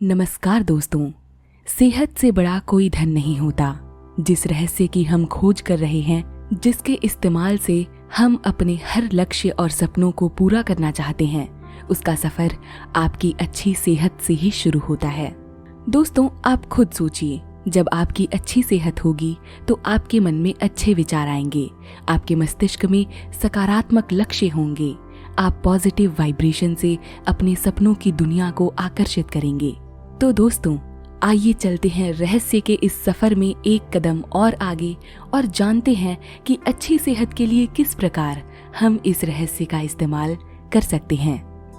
नमस्कार दोस्तों। सेहत से बड़ा कोई धन नहीं होता। जिस रहस्य की हम खोज कर रहे हैं, जिसके इस्तेमाल से हम अपने हर लक्ष्य और सपनों को पूरा करना चाहते हैं, उसका सफर आपकी अच्छी सेहत से ही शुरू होता है। दोस्तों, आप खुद सोचिए, जब आपकी अच्छी सेहत होगी तो आपके मन में अच्छे विचार आएंगे, आपके मस्तिष्क में सकारात्मक लक्ष्य होंगे, आप पॉजिटिव वाइब्रेशन से अपने सपनों की दुनिया को आकर्षित करेंगे। तो दोस्तों, आइए चलते हैं रहस्य के इस सफर में एक कदम और आगे और जानते हैं कि अच्छी सेहत के लिए किस प्रकार हम इस रहस्य का इस्तेमाल कर सकते हैं।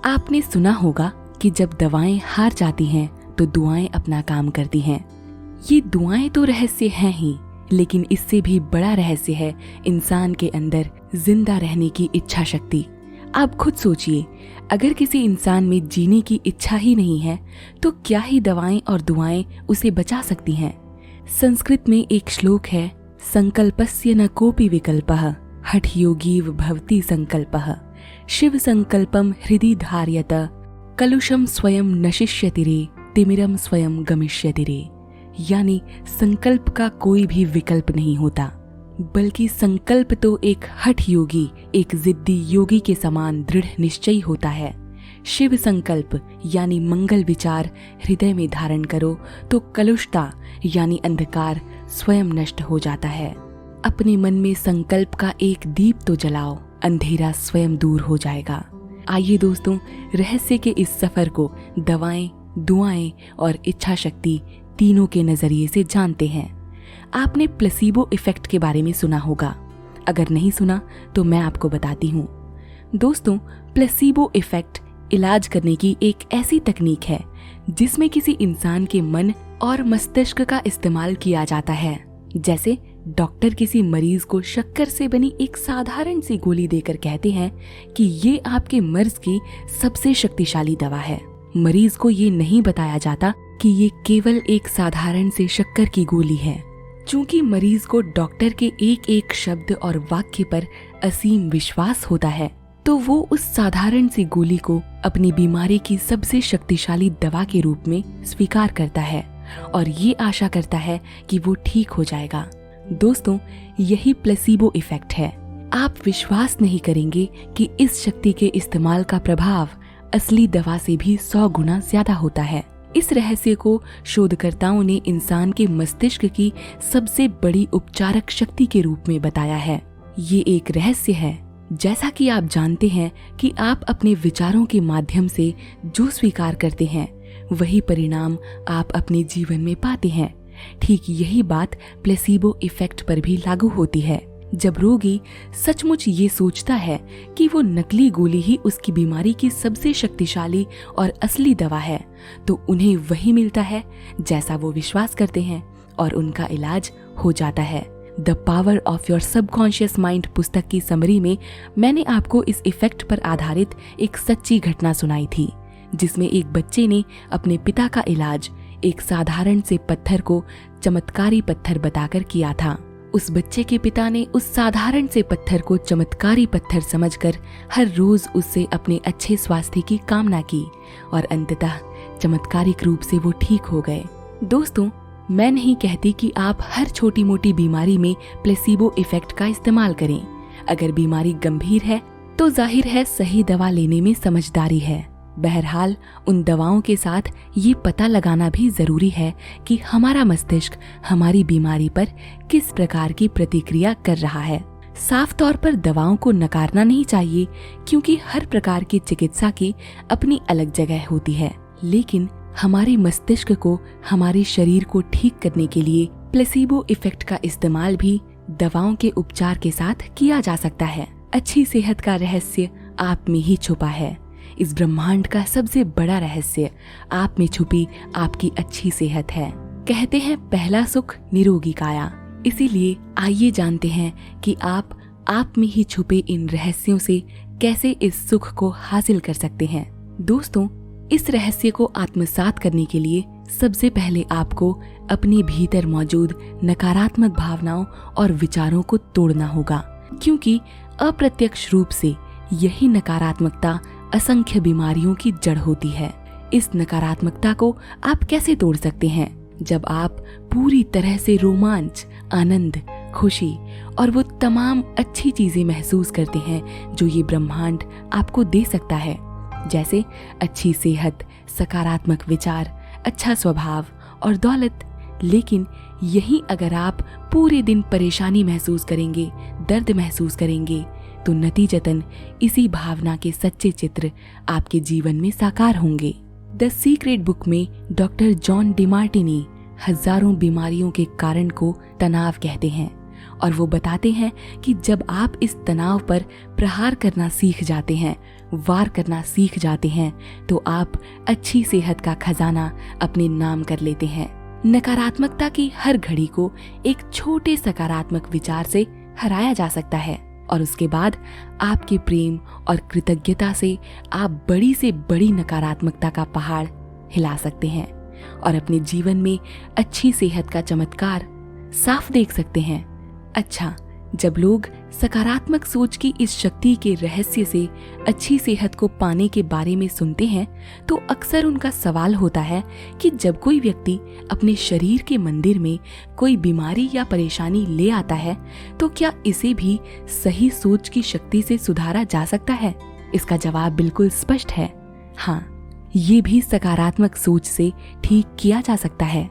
आपने सुना होगा कि जब दवाएं हार जाती हैं तो दुआएं अपना काम करती हैं। ये दुआएं तो रहस्य हैं ही, लेकिन इससे भी बड़ा रहस्य है इंसान के अंदर जिंदा रहने की इच्छा शक्ति। आप खुद सोचिए, अगर किसी इंसान में जीने की इच्छा ही नहीं है तो क्या ही दवाएं और दुआएं उसे बचा सकती हैं। संस्कृत में एक श्लोक है, संकल्पस्य न कोपि विकल्पः हठ योगीव भवति संकल्पः शिव संकल्पम हृदि धार्यत कलुषम स्वयं नशिष्यति रे तिमिरम स्वयं गमिष्यति रे। यानी संकल्प का कोई भी विकल्प नहीं होता, बल्कि संकल्प तो एक हठ योगी, एक जिद्दी योगी के समान दृढ़ निश्चयी होता है। शिव संकल्प यानी मंगल विचार हृदय में धारण करो तो कलुषता यानी अंधकार स्वयं नष्ट हो जाता है। अपने मन में संकल्प का एक दीप तो जलाओ, अंधेरा स्वयं दूर हो जाएगा। आइए दोस्तों, रहस्य के इस सफर को दवाएं, दुआएं और इच्छा शक्ति तीनों के नजरिए से जानते हैं। आपने प्लेसिबो इफेक्ट के बारे में सुना होगा। अगर नहीं सुना तो मैं आपको बताती हूँ। दोस्तों, प्लेसिबो इफेक्ट इलाज करने की एक ऐसी तकनीक है जिसमें किसी इंसान के मन और मस्तिष्क का इस्तेमाल किया जाता है। जैसे डॉक्टर किसी मरीज को शक्कर से बनी एक साधारण सी गोली देकर कहते हैं कि ये आपके मर्ज की सबसे शक्तिशाली दवा है। मरीज को ये नहीं बताया जाता कि ये केवल एक साधारण से शक्कर की गोली है। चूंकि मरीज को डॉक्टर के एक एक शब्द और वाक्य पर असीम विश्वास होता है, तो वो उस साधारण सी गोली को अपनी बीमारी की सबसे शक्तिशाली दवा के रूप में स्वीकार करता है और ये आशा करता है कि वो ठीक हो जाएगा। दोस्तों, यही प्लेसिबो इफेक्ट है। आप विश्वास नहीं करेंगे कि इस शक्ति के इस्तेमाल का प्रभाव असली दवा से भी 100 गुना ज्यादा होता है। इस रहस्य को शोधकर्ताओं ने इंसान के मस्तिष्क की सबसे बड़ी उपचारक शक्ति के रूप में बताया है। ये एक रहस्य है। जैसा कि आप जानते हैं कि आप अपने विचारों के माध्यम से जो स्वीकार करते हैं, वही परिणाम आप अपने जीवन में पाते हैं। ठीक यही बात प्लेसिबो इफेक्ट पर भी लागू होती है। जब रोगी सचमुच ये सोचता है कि वो नकली गोली ही उसकी बीमारी की सबसे शक्तिशाली और असली दवा है, तो उन्हें वही मिलता है जैसा वो विश्वास करते हैं और उनका इलाज हो जाता है। The power of your subconscious mind पुस्तक की समरी में मैंने आपको इस इफेक्ट पर आधारित एक सच्ची घटना सुनाई थी, जिसमें एक बच्चे ने अपने पिता का इलाज एक साधारण से पत्थर को चमत्कारी पत्थर बताकर किया था। उस बच्चे के पिता ने उस साधारण से पत्थर को चमत्कारी पत्थर समझकर हर रोज उससे अपने अच्छे स्वास्थ्य की कामना की और अंततः चमत्कारिक रूप से वो ठीक हो गए। दोस्तों, मैं नहीं कहती कि आप हर छोटी मोटी बीमारी में प्लेसिबो इफेक्ट का इस्तेमाल करें। अगर बीमारी गंभीर है तो जाहिर है सही दवा लेने में समझदारी है। बहरहाल उन दवाओं के साथ ये पता लगाना भी जरूरी है कि हमारा मस्तिष्क हमारी बीमारी पर किस प्रकार की प्रतिक्रिया कर रहा है। साफ तौर पर दवाओं को नकारना नहीं चाहिए, क्योंकि हर प्रकार की चिकित्सा की अपनी अलग जगह होती है। लेकिन हमारे मस्तिष्क को हमारे शरीर को ठीक करने के लिए प्लेसिबो इफेक्ट का इस्तेमाल भी दवाओं के उपचार के साथ किया जा सकता है। अच्छी सेहत का रहस्य आप में ही छुपा है। इस ब्रह्मांड का सबसे बड़ा रहस्य आप में छुपी आपकी अच्छी सेहत है। कहते हैं पहला सुख निरोगी काया। इसीलिए आइए जानते हैं कि आप में ही छुपे इन रहस्यों से कैसे इस सुख को हासिल कर सकते हैं। दोस्तों, इस रहस्य को आत्मसात करने के लिए सबसे पहले आपको अपने भीतर मौजूद नकारात्मक भावनाओं और विचारों को तोड़ना होगा, क्योंकि अप्रत्यक्ष रूप से यही नकारात्मकता असंख्य बीमारियों की जड़ होती है। इस नकारात्मकता को आप कैसे तोड़ सकते हैं? जब आप पूरी तरह से रोमांच, आनंद, खुशी और वो तमाम अच्छी चीजें महसूस करते हैं जो ये ब्रह्मांड आपको दे सकता है, जैसे अच्छी सेहत, सकारात्मक विचार, अच्छा स्वभाव और दौलत। लेकिन यही अगर आप पूरे दिन परेशानी महसूस करेंगे, दर्द महसूस करेंगे, तो नतीजतन इसी भावना के सच्चे चित्र आपके जीवन में साकार होंगे। द सीक्रेट बुक में डॉक्टर जॉन डिमार्टिनी हजारों बीमारियों के कारण को तनाव कहते हैं और वो बताते हैं कि जब आप इस तनाव पर प्रहार करना सीख जाते हैं, वार करना सीख जाते हैं, तो आप अच्छी सेहत का खजाना अपने नाम कर लेते हैं। नकारात्मकता की हर घड़ी को एक छोटे सकारात्मक विचार से हराया जा सकता है और उसके बाद आपके प्रेम और कृतज्ञता से आप बड़ी से बड़ी नकारात्मकता का पहाड़ हिला सकते हैं और अपने जीवन में अच्छी सेहत का चमत्कार साफ देख सकते हैं। अच्छा, जब लोग सकारात्मक सोच की इस शक्ति के रहस्य से अच्छी सेहत को पाने के बारे में सुनते हैं तो अक्सर उनका सवाल होता है कि जब कोई व्यक्ति अपने शरीर के मंदिर में कोई बीमारी या परेशानी ले आता है तो क्या इसे भी सही सोच की शक्ति से सुधारा जा सकता है? इसका जवाब बिल्कुल स्पष्ट है, हाँ, ये भी सकारात्मक सोच से ठीक किया जा सकता है।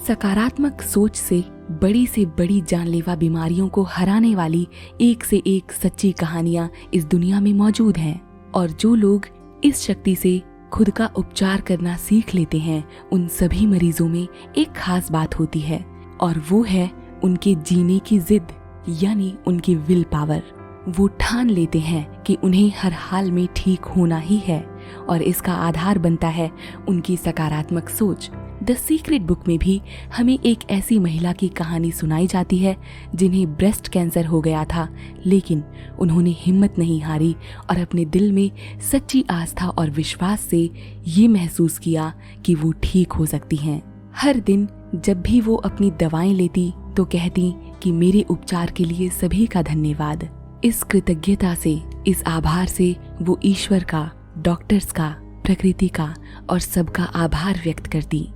सकारात्मक सोच से बड़ी जानलेवा बीमारियों को हराने वाली एक से एक सच्ची कहानियां इस दुनिया में मौजूद हैं और जो लोग इस शक्ति से खुद का उपचार करना सीख लेते हैं उन सभी मरीजों में एक खास बात होती है और वो है उनके जीने की जिद, यानी उनकी विल पावर। वो ठान लेते हैं कि उन्हें हर हाल में ठीक होना ही है और इसका आधार बनता है उनकी सकारात्मक सोच। द सीक्रेट बुक में भी हमें एक ऐसी महिला की कहानी सुनाई जाती है जिन्हें ब्रेस्ट कैंसर हो गया था, लेकिन उन्होंने हिम्मत नहीं हारी और अपने दिल में सच्ची आस्था और विश्वास से ये महसूस किया कि वो ठीक हो सकती हैं। हर दिन जब भी वो अपनी दवाएं लेती तो कहती कि मेरे उपचार के लिए सभी का धन्यवाद। इस कृतज्ञता से, इस आभार से वो ईश्वर का, डॉक्टर्स का, प्रकृति का और सबका आभार व्यक्त करती।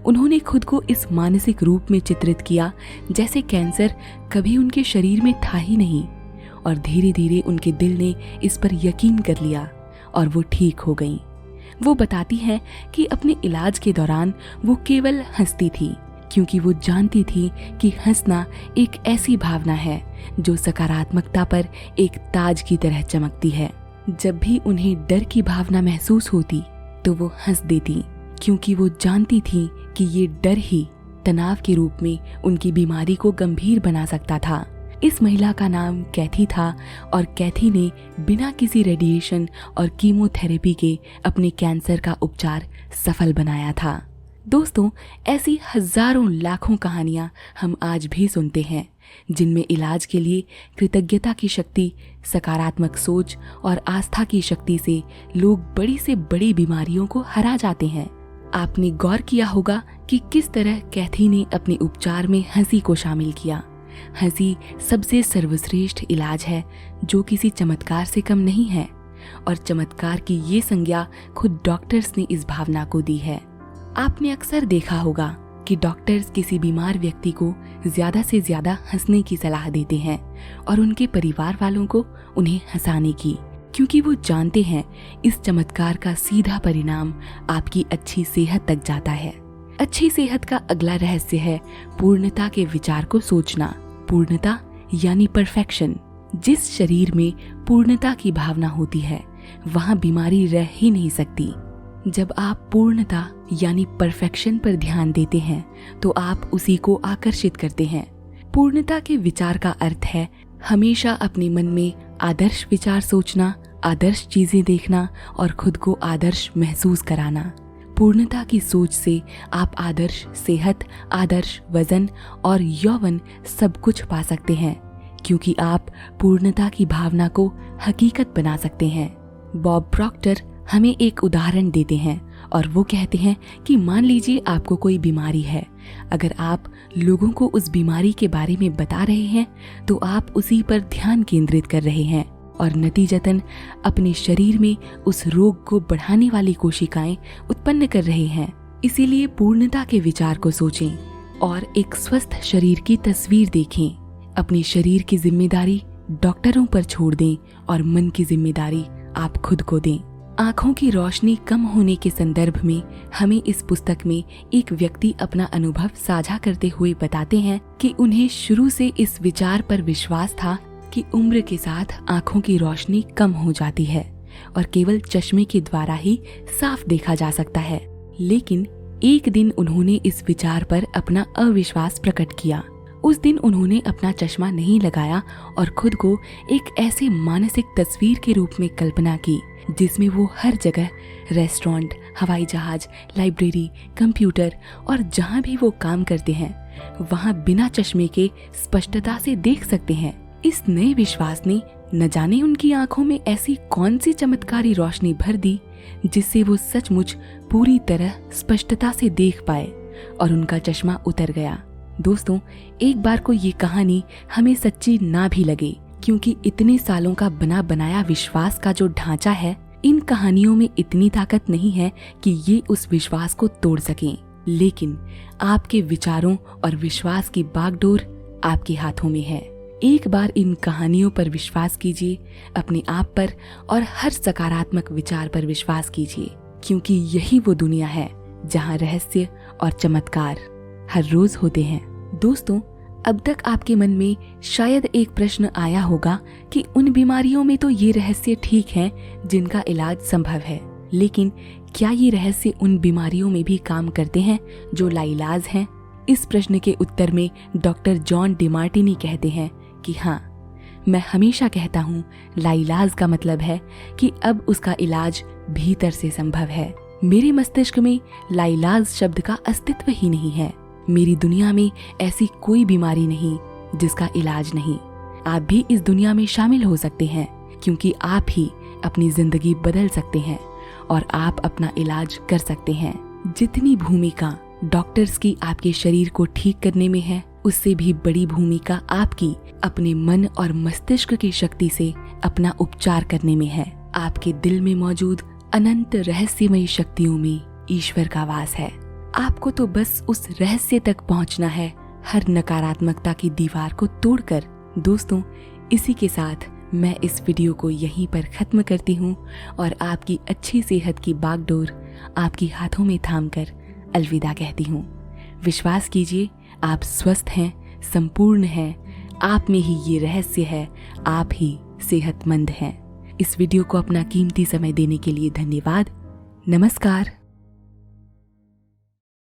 उन्होंने खुद को इस मानसिक रूप में चित्रित किया जैसे कैंसर कभी उनके शरीर में था ही नहीं और धीरे धीरे उनके दिल ने इस पर यकीन कर लिया और वो ठीक हो गईं। वो बताती हैं कि अपने इलाज के दौरान वो केवल हंसती थी क्योंकि वो जानती थी कि हंसना एक ऐसी भावना है जो सकारात्मकता पर एक ताज की तरह चमकती है। जब भी उन्हें डर की भावना महसूस होती तो वो हंस देती क्योंकि वो जानती थी कि ये डर ही तनाव के रूप में उनकी बीमारी को गंभीर बना सकता था। इस महिला का नाम कैथी था और कैथी ने बिना किसी रेडिएशन और कीमोथेरेपी के अपने कैंसर का उपचार सफल बनाया था। दोस्तों, ऐसी हजारों लाखों कहानियां हम आज भी सुनते हैं जिनमें इलाज के लिए कृतज्ञता की शक्ति, सकारात्मक सोच और आस्था की शक्ति से लोग बड़ी से बड़ी बीमारियों को हरा जाते हैं। आपने गौर किया होगा कि किस तरह कैथी ने अपने उपचार में हंसी को शामिल किया। हंसी सबसे सर्वश्रेष्ठ इलाज है जो किसी चमत्कार से कम नहीं है और चमत्कार की ये संज्ञा खुद डॉक्टर्स ने इस भावना को दी है। आपने अक्सर देखा होगा कि डॉक्टर्स किसी बीमार व्यक्ति को ज्यादा से ज्यादा हंसने की सलाह देते हैं और उनके परिवार वालों को उन्हें हंसाने की, क्योंकि वो जानते हैं इस चमत्कार का सीधा परिणाम आपकी अच्छी सेहत तक जाता है। अच्छी सेहत का अगला रहस्य है पूर्णता के विचार को सोचना। पूर्णता यानी परफेक्शन। जिस शरीर में पूर्णता की भावना होती है वहाँ बीमारी रह ही नहीं सकती। जब आप पूर्णता यानी परफेक्शन पर ध्यान देते हैं तो आप उसी को आकर्षित करते हैं। पूर्णता के विचार का अर्थ है हमेशा अपने मन में आदर्श विचार सोचना, आदर्श चीजें देखना और खुद को आदर्श महसूस कराना। पूर्णता की सोच से आप आदर्श सेहत, आदर्श वजन और यौवन सब कुछ पा सकते हैं क्योंकि आप पूर्णता की भावना को हकीकत बना सकते हैं। बॉब प्रॉक्टर हमें एक उदाहरण देते हैं और वो कहते हैं कि मान लीजिए आपको कोई बीमारी है। अगर आप लोगों को उस बीमारी के बारे में बता रहे हैं तो आप उसी पर ध्यान केंद्रित कर रहे हैं। और नतीजतन अपने शरीर में उस रोग को बढ़ाने वाली कोशिकाएं उत्पन्न कर रहे हैं। इसीलिए पूर्णता के विचार को सोचें और एक स्वस्थ शरीर की तस्वीर देखें। अपने शरीर की जिम्मेदारी डॉक्टरों पर छोड़ दें और मन की जिम्मेदारी आप खुद को दें। आँखों की रोशनी कम होने के संदर्भ में हमें इस पुस्तक में एक व्यक्ति अपना अनुभव साझा करते हुए बताते हैं कि उन्हें शुरू से इस विचार पर विश्वास था कि उम्र के साथ आँखों की रोशनी कम हो जाती है और केवल चश्मे के द्वारा ही साफ देखा जा सकता है। लेकिन एक दिन उन्होंने इस विचार पर अपना अविश्वास प्रकट किया। उस दिन उन्होंने अपना चश्मा नहीं लगाया और खुद को एक ऐसे मानसिक तस्वीर के रूप में कल्पना की जिसमें वो हर जगह रेस्टोरेंट, हवाई जहाज, लाइब्रेरी, कंप्यूटर और जहाँ भी वो काम करते हैं वहाँ बिना चश्मे के स्पष्टता से देख सकते हैं। इस नए विश्वास ने न जाने उनकी आंखों में ऐसी कौन सी चमत्कारी रोशनी भर दी जिससे वो सचमुच पूरी तरह स्पष्टता से देख पाए और उनका चश्मा उतर गया। दोस्तों, एक बार को ये कहानी हमें सच्ची ना भी लगे, क्योंकि इतने सालों का बना बनाया विश्वास का जो ढांचा है, इन कहानियों में इतनी ताकत नहीं है कि ये उस विश्वास को तोड़ सकें। लेकिन आपके विचारों और विश्वास की बागडोर आपके हाथों में है। एक बार इन कहानियों पर विश्वास कीजिए, अपने आप पर और हर सकारात्मक विचार पर विश्वास कीजिए, क्योंकि यही वो दुनिया है जहाँ रहस्य और चमत्कार हर रोज होते हैं। दोस्तों, अब तक आपके मन में शायद एक प्रश्न आया होगा कि उन बीमारियों में तो ये रहस्य ठीक है जिनका इलाज संभव है, लेकिन क्या ये रहस्य उन बीमारियों में भी काम करते हैं जो लाइलाज हैं? इस प्रश्न के उत्तर में डॉक्टर जॉन डिमार्टिनी कहते हैं कि हाँ, मैं हमेशा कहता हूँ लाइलाज का मतलब है कि अब उसका इलाज भीतर से संभव है। मेरे मस्तिष्क में लाइलाज शब्द का अस्तित्व ही नहीं है। मेरी दुनिया में ऐसी कोई बीमारी नहीं जिसका इलाज नहीं। आप भी इस दुनिया में शामिल हो सकते हैं, क्योंकि आप ही अपनी जिंदगी बदल सकते हैं और आप अपना इलाज कर सकते हैं। जितनी भूमिका डॉक्टर्स की आपके शरीर को ठीक करने में है, उससे भी बड़ी भूमिका आपकी अपने मन और मस्तिष्क की शक्ति से अपना उपचार करने में है। आपके दिल में मौजूद अनंत रहस्यमयी शक्तियों में ईश्वर का वास है। आपको तो बस उस रहस्य तक पहुंचना है, हर नकारात्मकता की दीवार को तोड़कर। दोस्तों, इसी के साथ मैं इस वीडियो को यहीं पर खत्म करती हूँ और आपकी अच्छी सेहत की बागडोर आपकी हाथों में थामकर अलविदा कहती हूँ। विश्वास कीजिए, आप स्वस्थ हैं, संपूर्ण हैं, आप में ही ये रहस्य है, आप ही सेहतमंद हैं। इस वीडियो को अपना कीमती समय देने के लिए धन्यवाद। नमस्कार।